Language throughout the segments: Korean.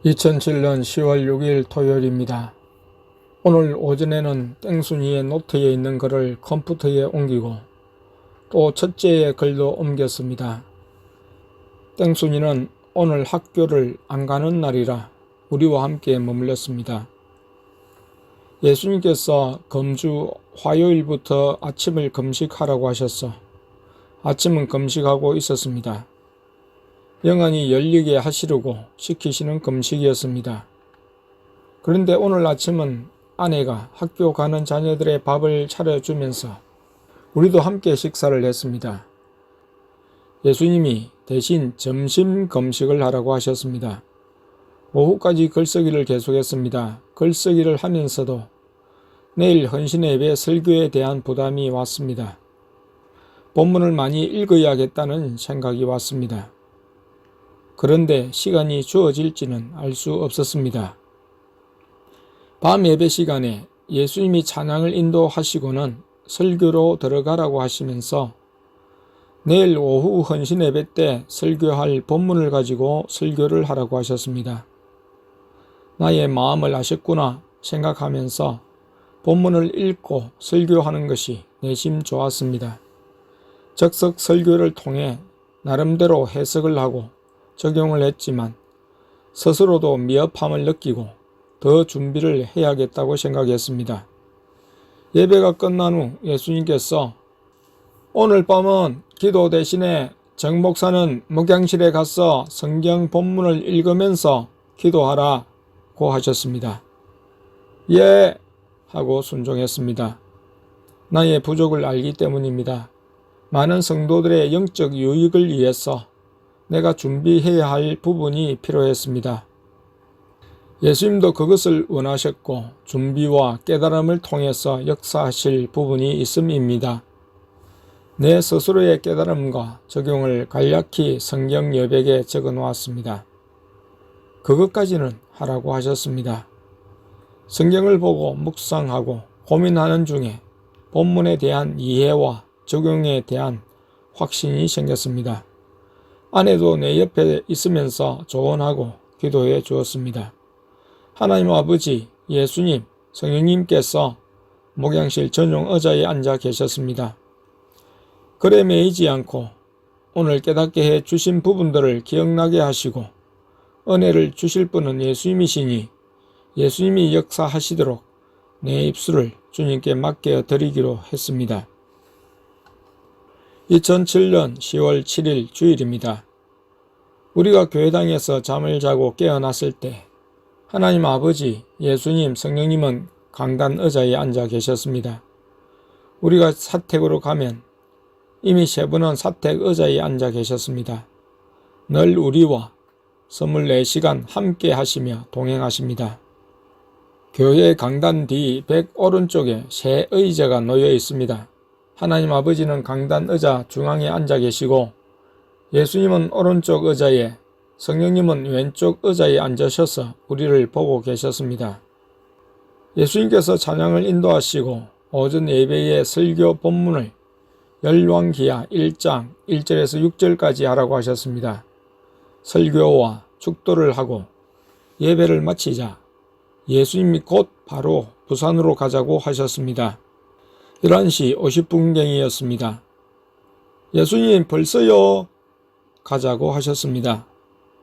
2007년 10월 6일 토요일입니다. 오늘 오전에는 땡순이의 노트에 있는 글을 컴퓨터에 옮기고 또 첫째의 글도 옮겼습니다. 땡순이는 오늘 학교를 안 가는 날이라 우리와 함께 머물렀습니다. 예수님께서 금주 화요일부터 아침을 금식하라고 하셔서 아침은 금식하고 있었습니다. 영안이 열리게 하시려고 시키시는 금식이었습니다. 그런데 오늘 아침은 아내가 학교 가는 자녀들의 밥을 차려주면서 우리도 함께 식사를 했습니다. 예수님이 대신 점심 금식을 하라고 하셨습니다. 오후까지 글쓰기를 계속했습니다. 글쓰기를 하면서도 내일 헌신예배 설교에 대한 부담이 왔습니다. 본문을 많이 읽어야겠다는 생각이 왔습니다. 그런데 시간이 주어질지는 알 수 없었습니다. 밤 예배 시간에 예수님이 찬양을 인도하시고는 설교로 들어가라고 하시면서 내일 오후 헌신 예배 때 설교할 본문을 가지고 설교를 하라고 하셨습니다. 나의 마음을 아셨구나 생각하면서 본문을 읽고 설교하는 것이 내심 좋았습니다. 적석 설교를 통해 나름대로 해석을 하고 적용을 했지만 스스로도 미흡함을 느끼고 더 준비를 해야겠다고 생각했습니다. 예배가 끝난 후 예수님께서 오늘 밤은 기도 대신에 정 목사는 목양실에 가서 성경 본문을 읽으면서 기도하라고 하셨습니다. 예! 하고 순종했습니다. 나의 부족을 알기 때문입니다. 많은 성도들의 영적 유익을 위해서 내가 준비해야 할 부분이 필요했습니다. 예수님도 그것을 원하셨고 준비와 깨달음을 통해서 역사하실 부분이 있음입니다. 내 스스로의 깨달음과 적용을 간략히 성경 여백에 적어 놓았습니다. 그것까지는 하라고 하셨습니다. 성경을 보고 묵상하고 고민하는 중에 본문에 대한 이해와 적용에 대한 확신이 생겼습니다. 아내도 내 옆에 있으면서 조언하고 기도해 주었습니다. 하나님 아버지, 예수님, 성령님께서 목양실 전용 의자에 앉아 계셨습니다. 글에 매이지 않고 오늘 깨닫게 해 주신 부분들을 기억나게 하시고 은혜를 주실 분은 예수님이시니 예수님이 역사하시도록 내 입술을 주님께 맡겨 드리기로 했습니다. 2007년 10월 7일 주일입니다. 우리가 교회당에서 잠을 자고 깨어났을 때 하나님 아버지, 예수님, 성령님은 강단 의자에 앉아 계셨습니다. 우리가 사택으로 가면 이미 세 분은 사택 의자에 앉아 계셨습니다. 늘 우리와 24시간 함께 하시며 동행하십니다. 교회 강단 뒤 백 오른쪽에 세 의자가 놓여 있습니다. 하나님 아버지는 강단 의자 중앙에 앉아 계시고 예수님은 오른쪽 의자에 성령님은 왼쪽 의자에 앉으셔서 우리를 보고 계셨습니다. 예수님께서 찬양을 인도하시고 오전 예배의 설교 본문을 열왕기하 1장 1절에서 6절까지 하라고 하셨습니다. 설교와 축도를 하고 예배를 마치자 예수님이 곧 바로 부산으로 가자고 하셨습니다. 11시 50분경이었습니다. 예수님 벌써요? 가자고 하셨습니다.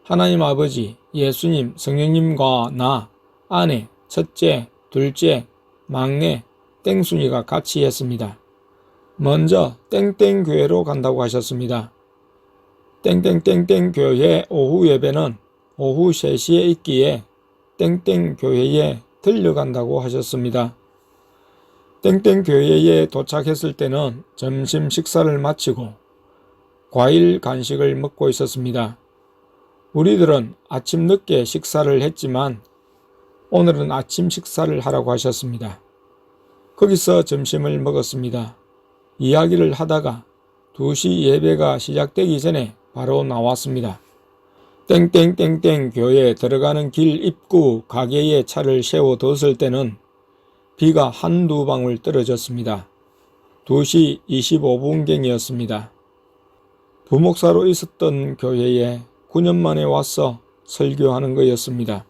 하나님 아버지, 예수님, 성령님과 나, 아내, 첫째, 둘째, 막내, 땡순이가 같이 했습니다. 먼저 땡땡 교회로 간다고 하셨습니다. 땡땡땡땡 교회 오후 예배는 오후 3시에 있기에 땡땡 교회에 들려간다고 하셨습니다. 땡땡 교회에 도착했을 때는 점심 식사를 마치고 과일 간식을 먹고 있었습니다. 우리들은 아침 늦게 식사를 했지만 오늘은 아침 식사를 하라고 하셨습니다. 거기서 점심을 먹었습니다. 이야기를 하다가 2시 예배가 시작되기 전에 바로 나왔습니다. 땡땡땡땡 교회에 들어가는 길 입구 가게에 차를 세워뒀을 때는 비가 한두 방울 떨어졌습니다. 2시 25분경이었습니다. 부목사로 있었던 교회에 9년 만에 와서 설교하는 것이었습니다.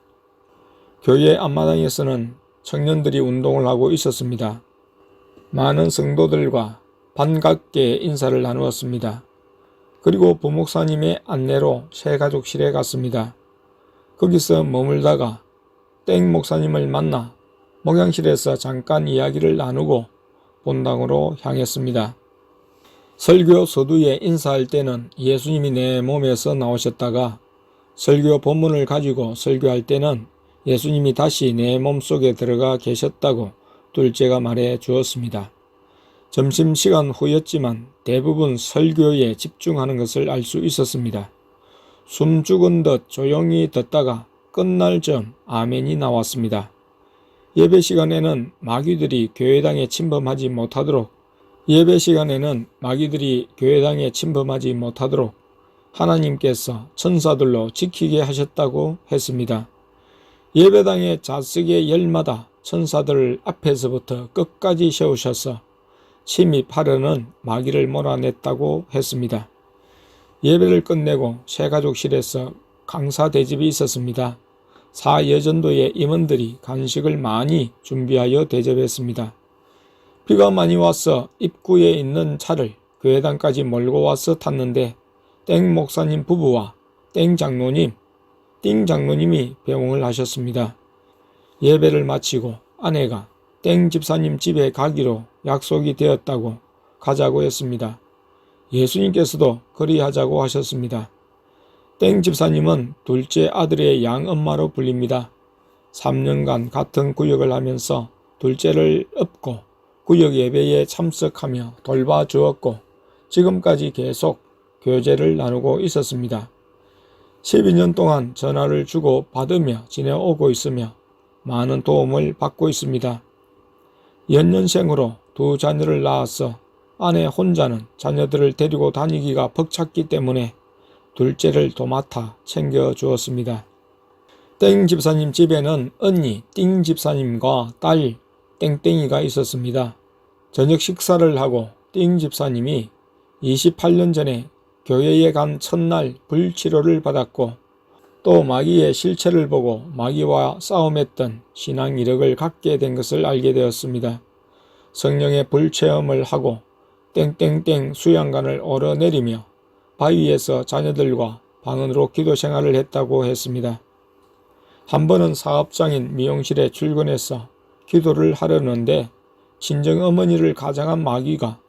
교회 앞마당에서는 청년들이 운동을 하고 있었습니다. 많은 성도들과 반갑게 인사를 나누었습니다. 그리고 부목사님의 안내로 새가족실에 갔습니다. 거기서 머물다가 땡 목사님을 만나 목양실에서 잠깐 이야기를 나누고 본당으로 향했습니다. 설교 서두에 인사할 때는 예수님이 내 몸에서 나오셨다가 설교 본문을 가지고 설교할 때는 예수님이 다시 내 몸속에 들어가 계셨다고 둘째가 말해 주었습니다. 점심시간 후였지만 대부분 설교에 집중하는 것을 알 수 있었습니다. 숨 죽은 듯 조용히 듣다가 끝날 점 아멘이 나왔습니다. 예배 시간에는 마귀들이 교회당에 침범하지 못하도록 하나님께서 천사들로 지키게 하셨다고 했습니다. 예배당의 좌석의 열마다 천사들을 앞에서부터 끝까지 세우셔서 침입하려는 마귀를 몰아냈다고 했습니다. 예배를 끝내고 새가족실에서 강사 대접이 있었습니다. 사여전도의 임원들이 간식을 많이 준비하여 대접했습니다. 비가 많이 와서 입구에 있는 차를 교회당까지 몰고 와서 탔는데 땡 목사님 부부와 띵 장로님이 배웅을 하셨습니다. 예배를 마치고 아내가 땡 집사님 집에 가기로 약속이 되었다고 가자고 했습니다. 예수님께서도 그리하자고 하셨습니다. 땡 집사님은 둘째 아들의 양엄마로 불립니다. 3년간 같은 구역을 하면서 둘째를 업고 구역 예배에 참석하며 돌봐주었고 지금까지 계속 교제를 나누고 있었습니다. 12년 동안 전화를 주고 받으며 지내오고 있으며 많은 도움을 받고 있습니다. 연년생으로 2 자녀를 낳아서 아내 혼자는 자녀들을 데리고 다니기가 벅찼기 때문에 둘째를 도맡아 챙겨주었습니다. 땡 집사님 집에는 언니 띵 집사님과 딸 땡땡이가 있었습니다. 저녁 식사를 하고 띵 집사님이 28년 전에 교회에 간 첫날 불치료를 받았고 또 마귀의 실체를 보고 마귀와 싸움했던 신앙 이력을 갖게 된 것을 알게 되었습니다. 성령의 불체험을 하고 땡땡땡 수양관을 오르내리며 바위에서 자녀들과 방언으로 기도 생활을 했다고 했습니다. 한 번은 사업장인 미용실에 출근해서 기도를 하려는데 친정어머니를 가장한 마귀가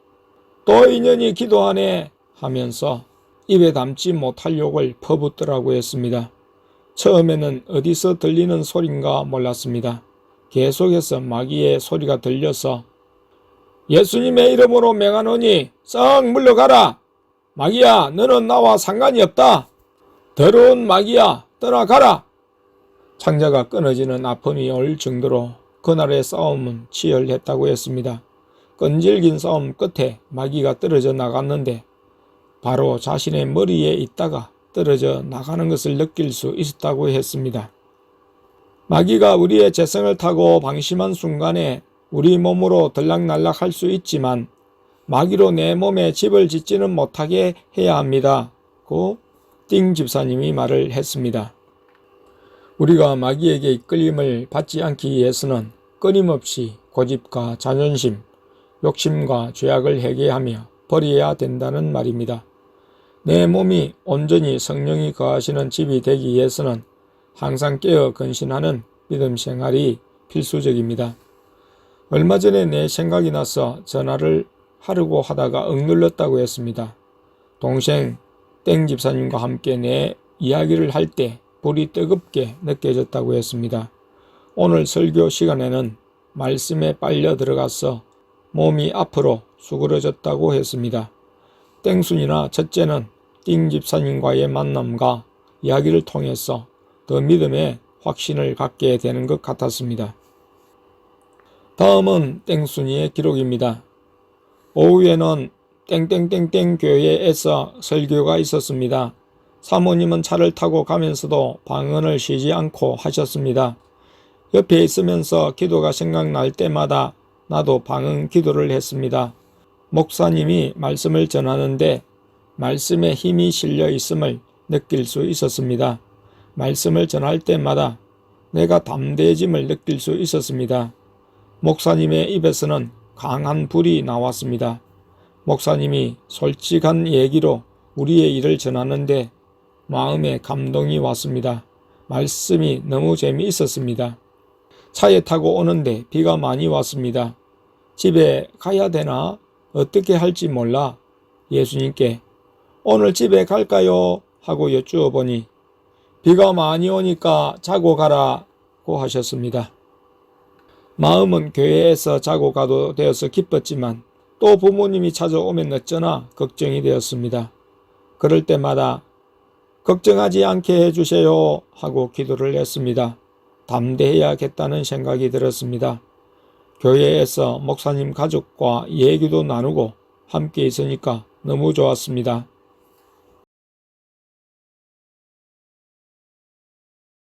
또 인연이 기도하네 하면서 입에 담지 못할 욕을 퍼붓더라고 했습니다. 처음에는 어디서 들리는 소린가 몰랐습니다. 계속해서 마귀의 소리가 들려서 예수님의 이름으로 명하노니 썩 물러가라. 마귀야 너는 나와 상관이 없다. 더러운 마귀야 떠나가라. 창자가 끊어지는 아픔이 올 정도로 그날의 싸움은 치열했다고 했습니다. 끈질긴 싸움 끝에 마귀가 떨어져 나갔는데 바로 자신의 머리에 있다가 떨어져 나가는 것을 느낄 수 있었다고 했습니다. 마귀가 우리의 재성을 타고 방심한 순간에 우리 몸으로 들락날락할 수 있지만 마귀로 내 몸에 집을 짓지는 못하게 해야 합니다. 고 띵 집사님이 말을 했습니다. 우리가 마귀에게 이끌림을 받지 않기 위해서는 끊임없이 고집과 자존심, 욕심과 죄악을 회개하며 버려야 된다는 말입니다. 내 몸이 온전히 성령이 거하시는 집이 되기 위해서는 항상 깨어 근신하는 믿음 생활이 필수적입니다. 얼마 전에 내 생각이 나서 전화를 하려고 하다가 억눌렀다고 했습니다. 동생 땡 집사님과 함께 내 이야기를 할 때 불이 뜨겁게 느껴졌다고 했습니다. 오늘 설교 시간에는 말씀에 빨려 들어가서 몸이 앞으로 수그러졌다고 했습니다. 땡순이나 첫째는 띵 집사님과의 만남과 이야기를 통해서 더 믿음에 확신을 갖게 되는 것 같았습니다. 다음은 땡순이의 기록입니다. 오후에는 땡땡땡땡 교회에서 설교가 있었습니다. 사모님은 차를 타고 가면서도 방언을 쉬지 않고 하셨습니다. 옆에 있으면서 기도가 생각날 때마다 나도 방언 기도를 했습니다. 목사님이 말씀을 전하는데 말씀에 힘이 실려 있음을 느낄 수 있었습니다. 말씀을 전할 때마다 내가 담대해짐을 느낄 수 있었습니다. 목사님의 입에서는 강한 불이 나왔습니다. 목사님이 솔직한 얘기로 우리의 일을 전하는데 마음에 감동이 왔습니다. 말씀이 너무 재미있었습니다. 차에 타고 오는데 비가 많이 왔습니다. 집에 가야 되나? 어떻게 할지 몰라 예수님께 오늘 집에 갈까요? 하고 여쭈어 보니 비가 많이 오니까 자고 가라고 하셨습니다. 마음은 교회에서 자고 가도 되어서 기뻤지만 또 부모님이 찾아오면 어쩌나 걱정이 되었습니다. 그럴 때마다 걱정하지 않게 해주세요 하고 기도를 했습니다. 담대해야겠다는 생각이 들었습니다. 교회에서 목사님 가족과 얘기도 나누고 함께 있으니까 너무 좋았습니다.